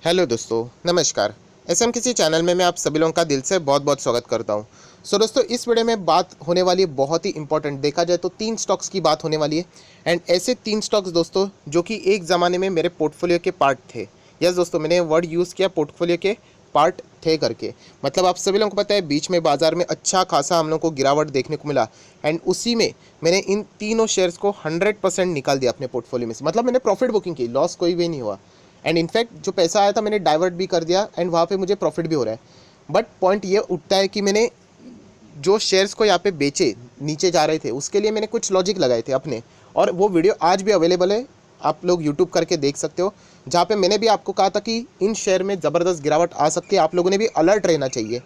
Hello दोस्तों, नमस्कार। SM किसी चैनल में मैं आप सभी लोगों का दिल से बहुत बहुत स्वागत करता हूं। दोस्तों, इस वीडियो में बात होने वाली है बहुत ही इंपॉर्टेंट, देखा जाए तो 3 स्टॉक्स की बात होने वाली है। एंड ऐसे 3 स्टॉक्स दोस्तों जो कि एक ज़माने में मेरे पोर्टफोलियो के पार्ट थे। यस दोस्तों, मैंने वर्ड यूज़ किया पोर्टफोलियो के पार्ट थे करके। मतलब आप सभी लोगों को पता है बीच में बाजार में अच्छा खासा हम लोग को गिरावट देखने को मिला। एंड उसी में मैंने इन तीनों शेयर्स को 100% निकाल दिया अपने पोर्टफोलियो में से। मतलब मैंने प्रॉफिट बुकिंग की, लॉस कोई भी नहीं हुआ। एंड इनफैक्ट जो पैसा आया था मैंने डाइवर्ट भी कर दिया एंड वहाँ पे मुझे प्रॉफिट भी हो रहा है। बट पॉइंट ये उठता है कि मैंने जो शेयर्स को यहाँ पे बेचे, नीचे जा रहे थे, उसके लिए मैंने कुछ लॉजिक लगाए थे अपने। और वो वीडियो आज भी अवेलेबल है, आप लोग यूट्यूब करके देख सकते हो, जहाँ पे मैंने भी आपको कहा था कि इन शेयर में ज़बरदस्त गिरावट आ सकती है, आप लोगों ने भी अलर्ट रहना चाहिए।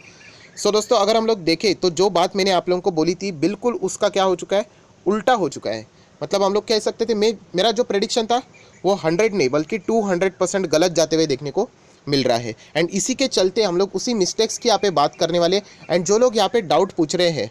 दोस्तों, अगर हम लोग देखें तो जो बात मैंने आप लोगों को बोली थी बिल्कुल उसका क्या हो चुका है, उल्टा हो चुका है। मतलब हम लोग कह सकते थे, मेरा जो प्रेडिक्शन था वो 100 नहीं बल्कि 200% गलत जाते हुए देखने को मिल रहा है। एंड इसी के चलते हम लोग उसी मिस्टेक्स की यहाँ पे बात करने वाले। एंड जो लोग यहाँ पे डाउट पूछ रहे हैं,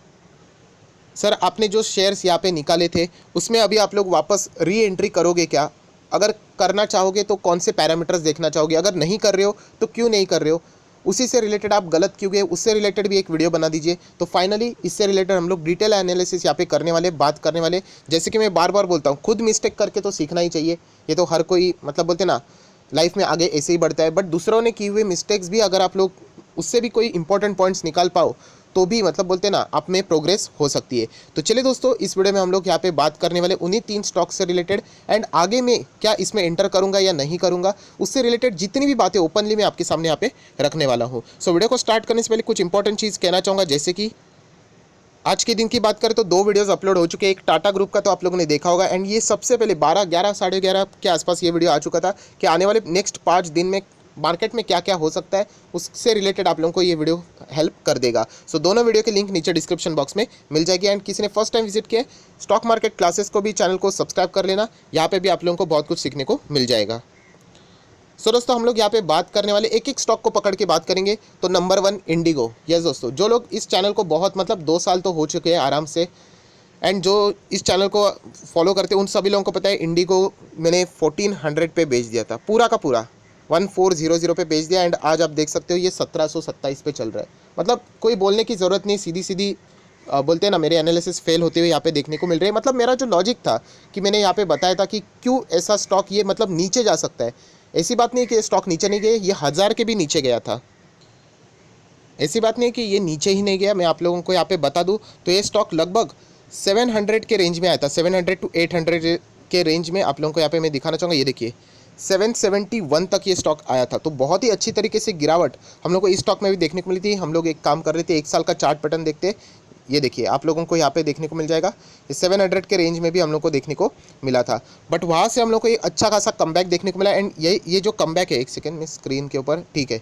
सर आपने जो शेयर्स यहाँ पे निकाले थे उसमें अभी आप लोग वापस री एंट्री करोगे क्या? अगर करना चाहोगे तो कौन से पैरामीटर्स देखना चाहोगे? अगर नहीं कर रहे हो तो क्यों नहीं कर रहे हो? उसी से रिलेटेड आप गलत क्यों गए, उससे रिलेटेड भी एक वीडियो बना दीजिए। तो फाइनली इससे रिलेटेड हम लोग डिटेल एनालिसिस यहाँ पे करने वाले, बात करने वाले। जैसे कि मैं बार बार बोलता हूँ, खुद मिस्टेक करके तो सीखना ही चाहिए। ये तो हर कोई, मतलब बोलते ना, लाइफ में आगे ऐसे ही बढ़ता है। बट दूसरों ने किए हुए मिस्टेक्स भी अगर आप लोग उससे भी कोई इंपॉर्टेंट पॉइंट्स निकाल पाओ तो भी, मतलब बोलते ना, आप में प्रोग्रेस हो सकती है। तो चलिए दोस्तों, इस वीडियो में हम लोग यहाँ पे बात करने वाले उन्हीं 3 स्टॉक से रिलेटेड। एंड आगे में क्या इसमें एंटर करूंगा या नहीं करूंगा, उससे रिलेटेड जितनी भी बातें ओपनली मैं आपके सामने यहाँ पे रखने वाला हूँ। वीडियो को स्टार्ट करने से पहले कुछ इंपॉर्टेंट चीज़ कहना चाहूँगा। जैसे कि आज के दिन की बात करें तो 2 वीडियोस अपलोड हो चुके हैं। एक टाटा ग्रुप का तो आप लोगों ने देखा होगा, एंड ये सबसे पहले 12, 11, साढ़े 11 के आसपास ये वीडियो आ चुका था कि आने वाले नेक्स्ट 5 दिन में मार्केट में क्या क्या हो सकता है, उससे रिलेटेड आप लोगों को ये वीडियो हेल्प कर देगा। दोनों वीडियो की लिंक नीचे डिस्क्रिप्शन बॉक्स में मिल जाएगी। एंड किसी ने फर्स्ट टाइम विजिट किया स्टॉक मार्केट क्लासेस को भी, चैनल को सब्सक्राइब कर लेना, यहाँ पे भी आप लोगों को बहुत कुछ सीखने को मिल जाएगा। दोस्तों, हम लोग यहाँ पे बात करने वाले एक एक स्टॉक को पकड़ के बात करेंगे। तो नंबर 1 इंडिगो। यस दोस्तों, जो लोग इस चैनल को बहुत, मतलब 2 साल तो हो चुके हैं आराम से, एंड जो इस चैनल को फॉलो करते हैं उन सभी लोगों को पता है इंडिगो मैंने 1400 पे बेच दिया था, पूरा का पूरा 1400 पे बेच दिया। एंड आज आप देख सकते हो ये 1727 पे चल रहा है। मतलब कोई बोलने की ज़रूरत नहीं, सीधी सीधी बोलते हैं ना, मेरे एनालिसिस फेल होते हुए यहाँ पे देखने को मिल रहे हैं। मतलब मेरा जो लॉजिक था कि मैंने यहाँ पे बताया था कि क्यों ऐसा स्टॉक ये मतलब नीचे जा सकता है। ऐसी बात नहीं है कि स्टॉक नीचे नहीं गया, ये 1000 के भी नीचे गया था। ऐसी बात नहीं है कि ये नीचे ही नहीं गया। मैं आप लोगों को यहाँ पे बता दूँ तो ये स्टॉक लगभग 700 के रेंज में आया था, 700 to 800 के रेंज में। आप लोगों को यहाँ पे मैं दिखाना चाहूँगा, ये देखिए 771 तक ये स्टॉक आया था। तो बहुत ही अच्छी तरीके से गिरावट हम लोग को इस स्टॉक में भी देखने को मिली थी। हम लोग एक काम कर रहे थे, 1 साल का चार्ट पैटर्न देखते, ये देखिए आप लोगों को यहाँ पे देखने को मिल जाएगा। ये 700 के रेंज में भी हम लोग को देखने को मिला था। बट वहाँ से हम लोग को एक अच्छा खासा कमबैक देखने को मिला। एंड ये जो कमबैक है, एक सेकेंड में स्क्रीन के ऊपर, ठीक है।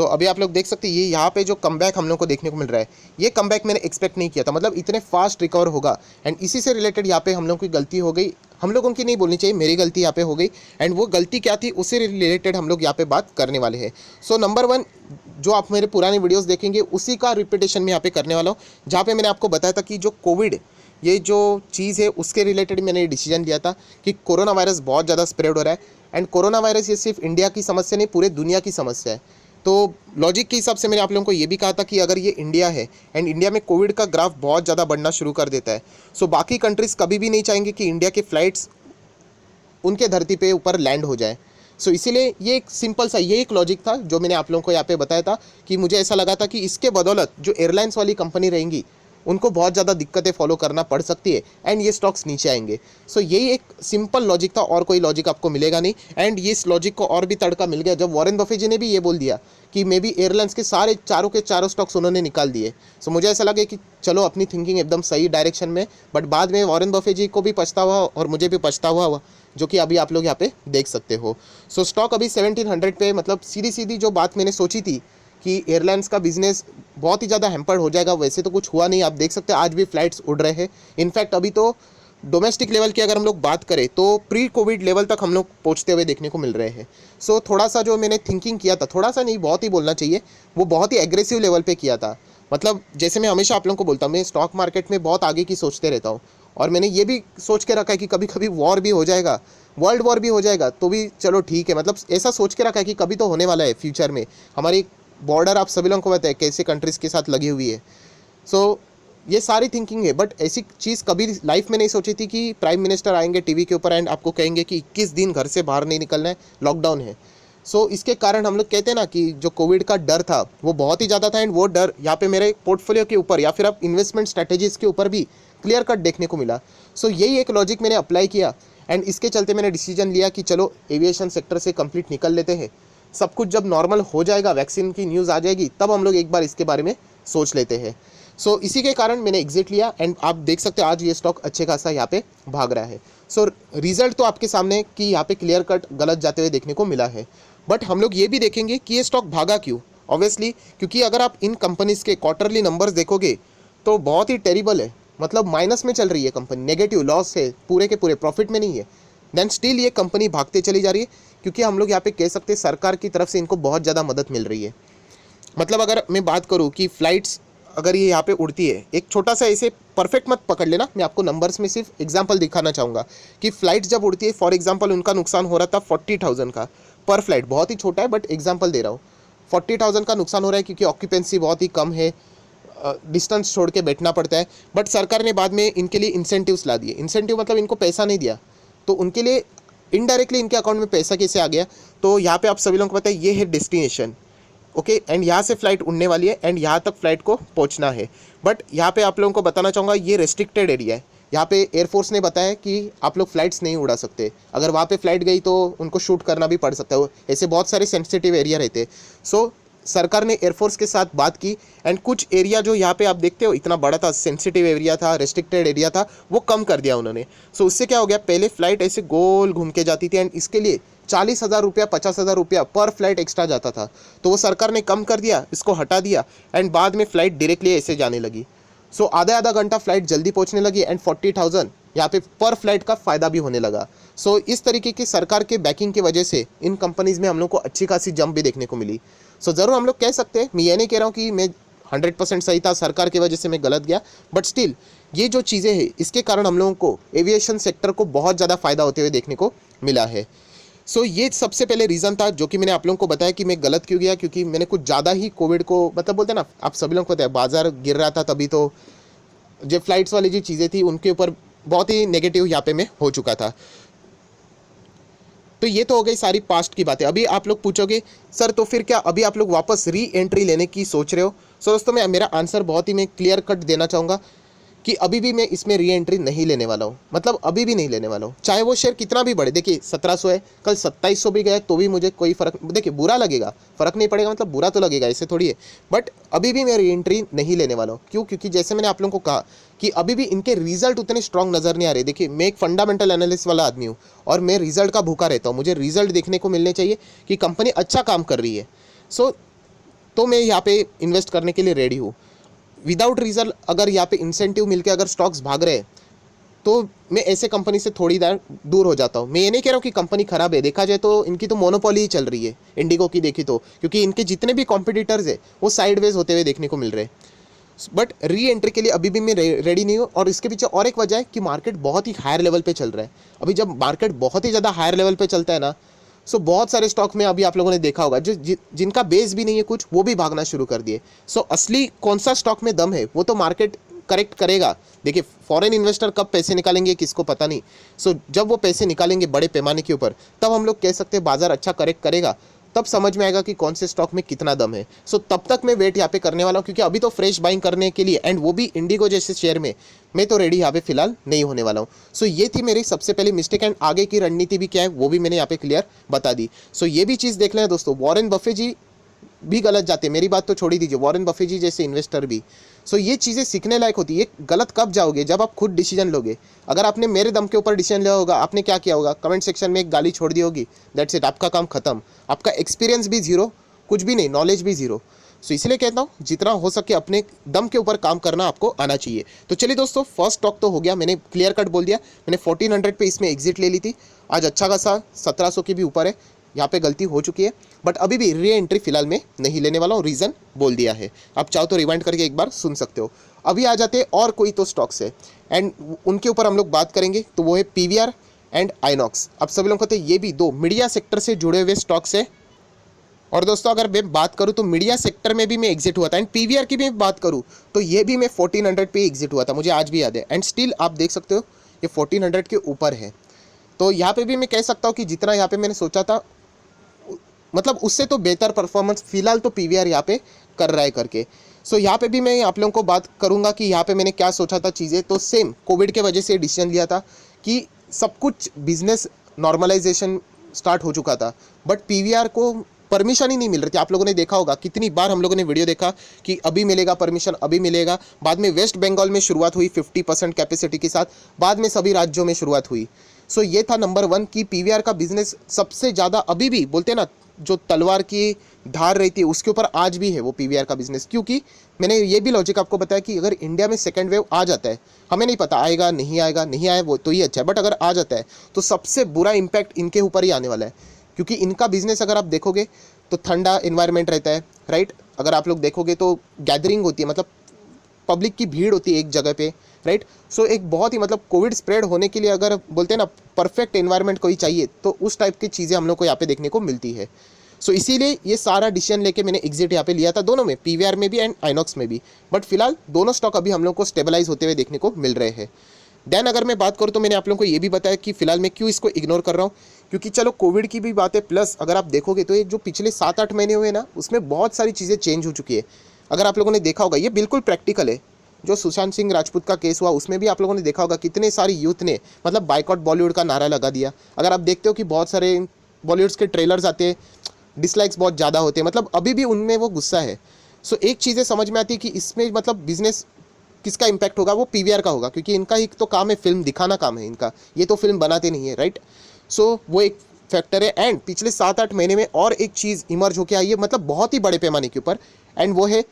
अभी आप लोग देख सकते हैं, ये यहाँ पे जो कमबैक हम लोग को देखने को मिल रहा है, ये कमबैक मैंने एक्सपेक्ट नहीं किया था, मतलब इतने फास्ट रिकवर होगा। एंड इसी से रिलेटेड यहाँ पे हम लोगों की गलती हो गई, हम लोगों की नहीं बोलनी चाहिए, मेरी गलती यहाँ पे हो गई। एंड वो गलती क्या थी, उससे रिलेटेड हम लोग यहाँ पे बात करने वाले हैं। नंबर 1, जो आप मेरे पुराने वीडियोस देखेंगे उसी का रिपीटेशन में यहाँ पे करने वाला हूँ, जहाँ पे मैंने आपको बताया था कि जो कोविड, ये जो चीज़ है उसके रिलेटेड मैंने डिसीजन लिया था कि कोरोना वायरस बहुत ज़्यादा स्प्रेड हो रहा है। एंड कोरोना वायरस ये सिर्फ इंडिया की समस्या नहीं, पूरे दुनिया की समस्या है। तो लॉजिक के हिसाब से मैंने आप लोगों को ये भी कहा था कि अगर ये इंडिया है एंड इंडिया में कोविड का ग्राफ बहुत ज़्यादा बढ़ना शुरू कर देता है, बाकी कंट्रीज़ कभी भी नहीं चाहेंगे कि इंडिया के फ्लाइट्स उनके धरती पे ऊपर लैंड हो जाए। इसीलिए ये एक सिंपल सा, ये एक लॉजिक था जो मैंने आप लोगों को यहाँ पे बताया था कि मुझे ऐसा लगा था कि इसके बदौलत जो एयरलाइंस वाली कंपनी रहेंगी उनको बहुत ज़्यादा दिक्कतें फॉलो करना पड़ सकती है एंड ये स्टॉक्स नीचे आएंगे। यही एक सिंपल लॉजिक था, और कोई लॉजिक आपको मिलेगा नहीं। एंड ये इस लॉजिक को और भी तड़का मिल गया जब वॉरेन बफे जी ने भी ये बोल दिया कि मे बी एयरलाइंस के सारे चारों के चारों स्टॉक्स उन्होंने निकाल दिए। मुझे ऐसा लगे कि चलो अपनी थिंकिंग एकदम सही डायरेक्शन में। बट बाद में वॉरेन बफे जी को भी पछतावा और मुझे भी पछतावा हुआ, जो कि अभी आप लोग यहाँ पे देख सकते हो। स्टॉक अभी 1700 पे, मतलब सीधी सीधी जो बात मैंने सोची थी कि एयरलाइंस का बिजनेस बहुत ही ज़्यादा हैम्पर्ड हो जाएगा, वैसे तो कुछ हुआ नहीं। आप देख सकते हैं आज भी फ्लाइट्स उड़ रहे हैं। इनफैक्ट अभी तो डोमेस्टिक लेवल की अगर हम लोग बात करें तो प्री कोविड लेवल तक हम लोग पहुँचते हुए देखने को मिल रहे हैं। थोड़ा सा जो मैंने थिंकिंग किया था, थोड़ा सा नहीं बहुत ही बोलना चाहिए, वो बहुत ही एग्रेसिव लेवल पे किया था। मतलब जैसे मैं हमेशा आप लोगों को बोलता हूँ, मैं स्टॉक मार्केट में बहुत आगे की सोचते रहता हूँ। और मैंने ये भी सोच के रखा है कि कभी कभी वॉर भी हो जाएगा वर्ल्ड वॉर भी हो जाएगा तो भी चलो ठीक है, मतलब ऐसा सोच के रखा है कि कभी तो होने वाला है फ्यूचर में। हमारी बॉर्डर आप सभी लोगों को पता है कैसे कंट्रीज़ के साथ लगी हुई है। सो ये सारी थिंकिंग है, बट ऐसी चीज़ कभी लाइफ में नहीं सोची थी कि प्राइम मिनिस्टर आएंगे टीवी के ऊपर एंड आपको कहेंगे कि 21 दिन घर से बाहर नहीं निकलना है, लॉकडाउन है। सो इसके कारण हम लोग कहते हैं ना कि जो कोविड का डर था वो बहुत ही ज़्यादा था, एंड वो डर यहाँ पे मेरे पोर्टफोलियो के ऊपर या फिर आप इन्वेस्टमेंट स्ट्रैटेजीज़ के ऊपर भी क्लियर कट देखने को मिला। सो यही एक लॉजिक मैंने अप्लाई किया एंड इसके चलते मैंने डिसीजन लिया कि चलो एविएशन सेक्टर से कंप्लीट निकल लेते हैं। सब कुछ जब नॉर्मल हो जाएगा, वैक्सीन की न्यूज़ आ जाएगी, तब हम लोग एक बार इसके बारे में सोच लेते हैं। सो इसी के कारण मैंने एग्जिट लिया एंड आप देख सकते हो आज ये स्टॉक अच्छे खासा यहाँ पे भाग रहा है। सो रिजल्ट तो आपके सामने कि यहाँ पे क्लियर कट गलत जाते हुए देखने को मिला है, बट हम लोग ये भी देखेंगे कि ये स्टॉक भागा क्यों। ऑब्वियसली क्योंकि अगर आप इन कंपनीज़ के क्वार्टरली नंबर्स देखोगे तो बहुत ही टेरिबल है, मतलब माइनस में चल रही है कंपनी, नेगेटिव लॉस है, पूरे के पूरे प्रॉफिट में नहीं है। देन स्टिल ये कंपनी भागते चली जा रही है, क्योंकि हम लोग यहाँ पे कह सकते हैं सरकार की तरफ से इनको बहुत ज़्यादा मदद मिल रही है। मतलब अगर मैं बात करूँ कि फ़्लाइट्स अगर ये यहाँ पे उड़ती है, एक छोटा सा ऐसे परफेक्ट मत पकड़ लेना, मैं आपको नंबर्स में सिर्फ एग्जांपल दिखाना चाहूँगा कि फ़्लाइट्स जब उड़ती है, फॉर एग्जांपल उनका नुकसान हो रहा था 40,000 का पर फ्लाइट, बहुत ही छोटा है बट एग्जांपल दे रहा हूँ। 40,000 का नुकसान हो रहा है क्योंकि ऑक्यूपेंसी बहुत ही कम है, डिस्टेंस छोड़ के बैठना पड़ता है। बट सरकार ने बाद में इनके लिए इंसेंटिव्स ला दिए। इंसेंटिव मतलब इनको पैसा नहीं दिया, तो उनके लिए इनडायरेक्टली इनके अकाउंट में पैसा कैसे आ गया। तो यहाँ पे आप सभी लोगों को पता है ये है डेस्टिनेशन, ओके, एंड यहाँ से फ़्लाइट उड़ने वाली है एंड यहाँ तक फ़्लाइट को पहुँचना है। बट यहाँ पे आप लोगों को बताना चाहूँगा ये रेस्ट्रिक्टेड एरिया है। यहाँ पे एयरफोर्स ने बताया कि आप लोग फ़्लाइट्स नहीं उड़ा सकते, अगर वहाँ पे फ़्लाइट गई तो उनको शूट करना भी पड़ सकता है, ऐसे बहुत सारे सेंसिटिव एरिया रहते हैं। सो सरकार ने एयरफोर्स के साथ बात की एंड कुछ एरिया जो यहाँ पे आप देखते हो इतना बड़ा था, सेंसिटिव एरिया था, रेस्ट्रिक्टेड एरिया था, वो कम कर दिया उन्होंने। सो उससे क्या हो गया, पहले फ़्लाइट ऐसे गोल घूम के जाती थी एंड इसके लिए 40,000 रुपया 50,000 रुपया पर फ्लाइट एक्स्ट्रा जाता था, तो वो सरकार ने कम कर दिया, इसको हटा दिया एंड बाद में फ़्लाइट डायरेक्टली ऐसे जाने लगी। सो आधा घंटा फ्लाइट जल्दी पहुंचने लगी एंड 40,000 यहाँ पे पर फ्लाइट का फ़ायदा भी होने लगा। सो इस तरीके की सरकार के बैकिंग की वजह से इन कंपनीज़ में हम लोग को अच्छी खासी जंप भी देखने को मिली। सो ज़रूर हम लोग कह सकते हैं, मैं ये नहीं कह रहा हूँ कि मैं 100% सही था, सरकार की वजह से मैं गलत गया, बट स्टिल ये जो चीज़ें हैं इसके कारण हम लोगों को एविएशन सेक्टर को बहुत ज़्यादा फ़ायदा होते हुए देखने को मिला है। सो ये सबसे पहले रीज़न था जो कि मैंने आप लोगों को बताया कि मैं गलत क्यों गया, क्योंकि मैंने कुछ ज़्यादा ही कोविड को, मतलब बोलते हैं ना, आप सभी लोगों को पता है बाजार गिर रहा था, तभी तो जो फ्लाइट्स वाली जो चीज़ें थी उनके ऊपर बहुत ही नेगेटिव यहाँ पे मैं हो चुका था। तो ये तो हो गई सारी पास्ट की बातें। अभी आप लोग पूछोगे सर तो फिर क्या अभी आप लोग वापस री एंट्री लेने की सोच रहे हो? सो दोस्तों मेरा आंसर बहुत ही मैं क्लियर कट देना चाहूँगा कि अभी भी मैं इसमें री एंट्री नहीं लेने वाला हूँ, मतलब अभी भी नहीं लेने वाला हूँ, चाहे वो शेयर कितना भी बढ़े। देखिए 1700 है, कल 2700 भी गया तो भी मुझे कोई फ़र्क, देखिए बुरा लगेगा, फ़र्क नहीं पड़ेगा, मतलब बुरा तो लगेगा, ऐसे थोड़ी है, बट अभी भी मैं री एंट्री नहीं लेने वाला हूँ। क्यों? क्योंकि जैसे मैंने आप लोगों को कहा कि अभी भी इनके रिजल्ट उतने स्ट्रॉन्ग नज़र नहीं आ रहे। देखिए मैं एक फंडामेंटल एनालिस्ट वाला आदमी हूँ और मैं रिजल्ट का भूखा रहता हूँ, मुझे रिजल्ट देखने को मिलने चाहिए कि कंपनी अच्छा काम कर रही है। सो तो मैं यहाँ पे इन्वेस्ट करने के लिए रेडी हूँ। विदाउट रीज़न अगर यहाँ पे इंसेंटिव मिलके अगर स्टॉक्स भाग रहे हैं तो मैं ऐसे कंपनी से थोड़ी देर दूर हो जाता हूँ। मैं ये नहीं कह रहा हूँ कि कंपनी ख़राब है, देखा जाए तो इनकी तो मोनोपोली ही चल रही है इंडिगो की देखी तो, क्योंकि इनके जितने भी कॉम्पिटिटर्स है वो साइडवेज होते हुए देखने को मिल रहे हैं। बट री एंट्री के लिए अभी भी मैं रेडी नहीं हूँ, और इसके पीछे और एक वजह है कि मार्केट बहुत ही हायर लेवल पे चल रहा है। अभी जब मार्केट बहुत ही ज़्यादा हायर लेवल पे चलता है ना, सो बहुत सारे स्टॉक में अभी आप लोगों ने देखा होगा जो जिनका बेस भी नहीं है कुछ, वो भी भागना शुरू कर दिए। सो असली कौन सा स्टॉक में दम है वो तो मार्केट करेक्ट करेगा। देखिए फॉरेन इन्वेस्टर कब पैसे निकालेंगे किसको पता नहीं। सो जब वो पैसे निकालेंगे बड़े पैमाने के ऊपर, तब हम लोग कह सकते हैं बाजार अच्छा करेक्ट करेगा, तब समझ में आएगा कि कौन से स्टॉक में कितना दम है। सो तब तक मैं वेट यहाँ पे करने वाला हूँ, क्योंकि अभी तो फ्रेश बाइंग करने के लिए, एंड वो भी इंडिगो जैसे शेयर में, मैं तो रेडी यहाँ पे फिलहाल नहीं होने वाला हूँ। सो ये थी मेरी सबसे पहले मिस्टेक, एंड आगे की रणनीति भी क्या है वो भी मैंने यहाँ पे क्लियर बता दी। सो ये भी चीज़ देख लें दोस्तों, वॉरेन बफे जी भी गलत जाते हैं, मेरी बात तो छोड़ ही दीजिए, वॉरेन बफे जी जैसे इन्वेस्टर भी। सो ये चीज़ें सीखने लायक होती है। ये गलत कब जाओगे? जब आप खुद डिसीजन लोगे। अगर आपने मेरे दम के ऊपर डिसीजन लिया होगा, आपने क्या किया होगा? कमेंट सेक्शन में एक गाली छोड़ दी होगी, दैट्स इट, आपका काम खत्म, आपका एक्सपीरियंस भी जीरो, कुछ भी नहीं, नॉलेज भी जीरो। सो इसलिए कहता हूँ जितना हो सके अपने दम के ऊपर काम करना आपको आना चाहिए। तो चलिए दोस्तों, फर्स्ट स्टॉक तो हो गया, मैंने क्लियर कट बोल दिया, मैंने 1400 पे इसमें एग्जिट ले ली थी। आज अच्छा खासा 1700 के भी ऊपर है, यहाँ पे गलती हो चुकी है, बट अभी भी री एंट्री फिलहाल में नहीं लेने वाला हूँ, रीज़न बोल दिया है। आप चाहो तो रिवाइंड करके एक बार सुन सकते हो। अभी आ जाते हैं और कोई तो स्टॉक्स है एंड उनके ऊपर हम लोग बात करेंगे, तो वो है पीवीआर एंड आइनॉक्स। आप सभी लोगों को पता है ये भी दो मीडिया सेक्टर से जुड़े हुए स्टॉक्स है। और दोस्तों अगर मैं बात करूं तो मीडिया सेक्टर में भी मैं एग्जिट हुआ था, एंड पीवीआर की भी बात करूं तो ये भी मैं 1400 पे एग्जिट हुआ था, मुझे आज भी याद है। एंड स्टिल आप देख सकते हो ये 1400 के ऊपर है। तो यहाँ पे भी मैं कह सकता हूँ कि जितना यहाँ पे मैंने सोचा था, मतलब उससे तो बेहतर परफॉर्मेंस फिलहाल तो पीवीआर यहाँ पे कर रहा है करके। सो यहाँ पे भी मैं आप लोगों को बात करूँगा कि यहाँ पे मैंने क्या सोचा था चीज़ें। तो सेम कोविड के वजह से डिसीजन लिया था कि सब कुछ बिजनेस नॉर्मलाइजेशन स्टार्ट हो चुका था, बट पीवीआर को परमिशन ही नहीं मिल रही थी। आप लोगों ने देखा होगा कितनी बार हम लोगों ने वीडियो देखा कि अभी मिलेगा परमिशन, अभी मिलेगा। बाद में वेस्ट बंगाल में शुरुआत हुई 50% कैपेसिटी के साथ, बाद में सभी राज्यों में शुरुआत हुई। सो ये था नंबर 1 कि पीवीआर का बिजनेस सबसे ज़्यादा अभी भी बोलते हैं ना, जो तलवार की धार रहती है उसके ऊपर आज भी है वो पीवीआर का बिजनेस। क्योंकि मैंने ये भी लॉजिक आपको बताया कि अगर इंडिया में सेकेंड वेव आ जाता है, हमें नहीं पता आएगा नहीं आएगा, नहीं आए वो तो ही अच्छा है, बट अगर आ जाता है तो सबसे बुरा इम्पैक्ट इनके ऊपर ही आने वाला है। क्योंकि इनका बिजनेस अगर आप देखोगे तो ठंडा इन्वायरमेंट रहता है, राइट। अगर आप लोग देखोगे तो गैदरिंग होती है, मतलब पब्लिक की भीड़ होती है एक जगह पे, राइट। सो एक बहुत ही मतलब कोविड स्प्रेड होने के लिए अगर बोलते हैं ना परफेक्ट एनवायरनमेंट कोई चाहिए, तो उस टाइप की चीज़ें हम लोग को यहाँ पे देखने को मिलती है। सो इसीलिए ये सारा डिसीजन लेके मैंने एग्जिट यहाँ पे लिया था, दोनों में, पीवीआर में भी एंड आइनॉक्स में भी। बट फिलहाल दोनों स्टॉक अभी हम लोग को स्टेबलाइज होते हुए देखने को मिल रहे हैं। देन अगर मैं बात करूँ तो मैंने आप लोगों को ये भी बताया कि फिलहाल मैं क्यों इसको इग्नोर कर रहा हूँ, क्योंकि चलो कोविड की भी बात है, प्लस अगर आप देखोगे तो ये जो पिछले 7-8 महीने हुए ना, उसमें बहुत सारी चीज़ें चेंज हो चुकी है। अगर आप लोगों ने देखा होगा ये बिल्कुल प्रैक्टिकल है। जो सुशांत सिंह राजपूत का केस हुआ उसमें भी आप लोगों ने देखा होगा कितने सारी यूथ ने मतलब बाइकआउट बॉलीवुड का नारा लगा दिया। अगर आप देखते हो कि बहुत सारे बॉलीवुड्स के ट्रेलर्स आते हैं, डिसलाइक्स बहुत ज़्यादा होते हैं, मतलब अभी भी उनमें वो गुस्सा है। सो एक चीज़ें समझ में आती है कि इसमें मतलब बिजनेस किसका इम्पैक्ट होगा, वो पीवीआर का होगा, क्योंकि इनका एक तो काम है फिल्म दिखाना, काम है इनका, ये तो फिल्म बनाते नहीं है, राइट। सो वो एक फैक्टर है। एंड पिछले 7-8 महीने में और एक चीज़ इमर्ज होकर आई है, मतलब बहुत ही बड़े पैमाने के ऊपर, एंड वो है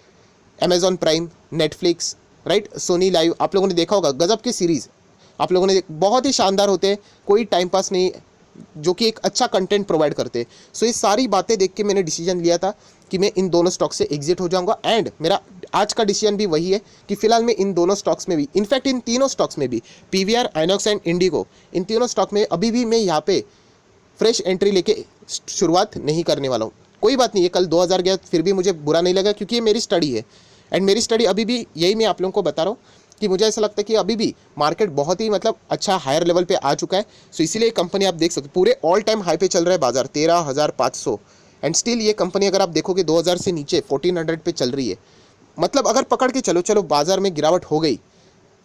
Amazon Prime, Netflix, right, Sony LIV. आप लोगों ने देखा होगा गजब की सीरीज़ आप लोगों ने, बहुत ही शानदार होते हैं, कोई टाइम पास नहीं, जो कि एक अच्छा कंटेंट प्रोवाइड करते हैं। सो ये सारी बातें देख के मैंने डिसीजन लिया था कि मैं इन दोनों स्टॉक से एग्जिट हो जाऊंगा। एंड मेरा आज का डिसीजन भी वही है कि फिलहाल मैं इन दोनों स्टॉक्स में भी, इनफैक्ट इन तीनों स्टॉक्स में भी, पीवीआर, आइनॉक्स एंड इंडिगो, इन तीनों स्टॉक में अभी भी मैं यहाँ पे फ्रेश एंट्री लेके शुरुआत नहीं करने वाला हूँ। कोई बात नहीं, ये कल 2000 गया फिर भी मुझे बुरा नहीं लगा, क्योंकि ये मेरी स्टडी है। एंड मेरी स्टडी अभी भी यही मैं आप लोगों को बता रहा हूँ कि मुझे ऐसा लगता है कि अभी भी मार्केट बहुत ही मतलब अच्छा हायर लेवल पे आ चुका है। सो इसीलिए कंपनी आप देख सकते हो पूरे ऑल टाइम हाई पे चल रहा है बाजार 13,500, एंड स्टिल ये कंपनी अगर आप देखोगे 2000 से नीचे 1400 पे चल रही है। मतलब अगर पकड़ के चलो बाजार में गिरावट हो गई,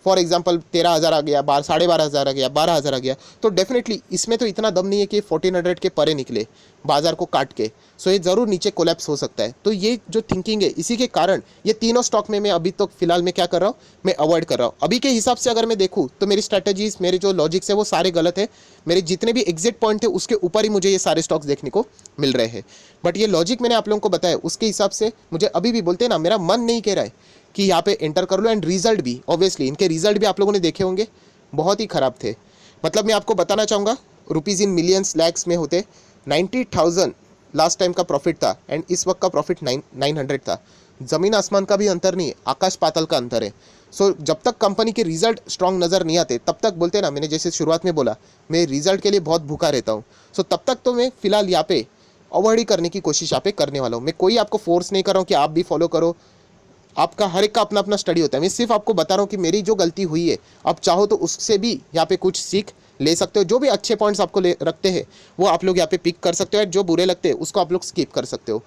फॉर एग्जाम्पल 13,000 आ गया, 12,500 आ गया, 12,000 आ गया, तो डेफिनेटली इसमें तो इतना दम नहीं है कि 1400 के परे निकले बाजार को काट के। सो ये ज़रूर नीचे कोलैप्स हो सकता है। तो ये जो थिंकिंग है, इसी के कारण ये तीनों स्टॉक में मैं अभी तक फिलहाल मैं क्या कर रहा हूँ, मैं अवॉइड कर रहा हूँ। अभी के हिसाब से अगर मैं देखूँ तो मेरी स्ट्रैटेजीज, मेरे जो लॉजिक्स है वो सारे गलत है। मेरे जितने भी एग्जिट पॉइंट थे उसके ऊपर ही मुझे ये सारे स्टॉक्स देखने को मिल रहे हैं। बट ये लॉजिक मैंने आप लोगों को बताया, उसके हिसाब से मुझे अभी भी बोलते हैं ना, मेरा मन नहीं कह रहा है कि यहाँ पे एंटर कर लो। एंड रिजल्ट भी ऑब्वियसली, इनके रिजल्ट भी आप लोगों ने देखे होंगे, बहुत ही ख़राब थे। मतलब मैं आपको बताना चाहूँगा, रुपीज़ इन मिलियंस लैक्स में होते। 90,000 लास्ट टाइम का प्रॉफिट था, एंड इस वक्त का प्रॉफिट 900 था। ज़मीन आसमान का भी अंतर नहीं है, आकाश पाताल का अंतर है। सो जब तक कंपनी के रिजल्ट स्ट्रॉन्ग नज़र नहीं आते तब तक बोलते ना, मैंने जैसे शुरुआत में बोला, मैं रिजल्ट के लिए बहुत भूखा रहता हूँ। सो तब तक तो मैं फिलहाल यहाँ पे अवॉइड ही करने की कोशिश यहाँ पे करने वाला हूँ। मैं कोई आपको फोर्स नहीं कर रहा हूँ कि आप भी फॉलो करो, आपका हर एक का अपना अपना स्टडी होता है। मैं सिर्फ आपको बता रहा हूँ कि मेरी जो गलती हुई है, आप चाहो तो उससे भी यहाँ पे कुछ सीख ले सकते हो। जो भी अच्छे पॉइंट्स आपको ले रखते हैं वो आप लोग यहाँ पे पिक कर सकते हो, जो बुरे लगते हैं उसको आप लोग स्किप कर सकते हो।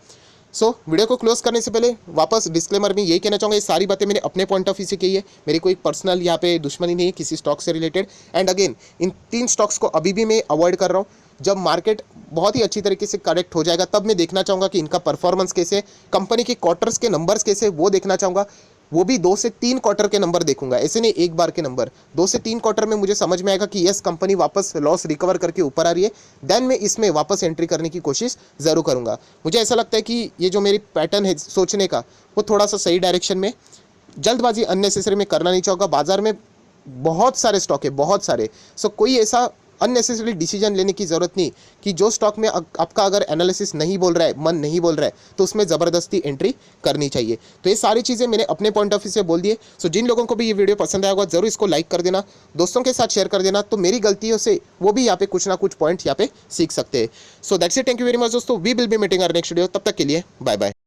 सो वीडियो को क्लोज करने से पहले वापस डिस्क्लेमर में यही कहना चाहूँगा, ये सारी बातें मैंने अपने पॉइंट ऑफ व्यू से की है, मेरी कोई पर्सनल यहाँ पे दुश्मनी नहीं है किसी स्टॉक से related. And again in 3 stocks को अभी भी मैं अवॉइड कर रहा हूँ। जब मार्केट बहुत ही अच्छी तरीके से करेक्ट हो जाएगा तब मैं देखना चाहूँगा कि इनका परफॉर्मेंस कैसे, कंपनी के क्वार्टर्स के नंबर्स कैसे, वो देखना चाहूँगा। वो भी 2 से 3 क्वार्टर के नंबर देखूंगा, ऐसे नहीं एक बार के नंबर। 2 से 3 क्वार्टर में मुझे समझ में आएगा कि यस कंपनी वापस लॉस रिकवर करके ऊपर आ रही है, देन मैं इसमें वापस एंट्री करने की कोशिश ज़रूर करूंगा। मुझे ऐसा लगता है कि ये जो मेरी पैटर्न है सोचने का, वो थोड़ा सा सही डायरेक्शन में, जल्दबाजी अननेसेसरी में करना नहीं चाहूँगा। बाजार में बहुत सारे स्टॉक है, बहुत सारे। सो कोई ऐसा अननेसेसरी डिसीजन लेने की ज़रूरत नहीं कि जो स्टॉक में आपका अगर एनालिसिस नहीं बोल रहा है, मन नहीं बोल रहा है, तो उसमें ज़बरदस्ती एंट्री करनी चाहिए। तो ये सारी चीज़ें मैंने अपने पॉइंट ऑफ व्यू से बोल दिए। सो जिन लोगों को भी ये वीडियो पसंद आया होगा ज़रूर इसको लाइक कर देना, दोस्तों के साथ शेयर कर देना, तो मेरी गलतियों से वो भी यहाँ पे कुछ ना कुछ पॉइंट यहाँ पे सीख सकते हैं। So that's it, thank you very much दोस्तों, we will be meeting our next video, तब तक के लिए बाय बाय।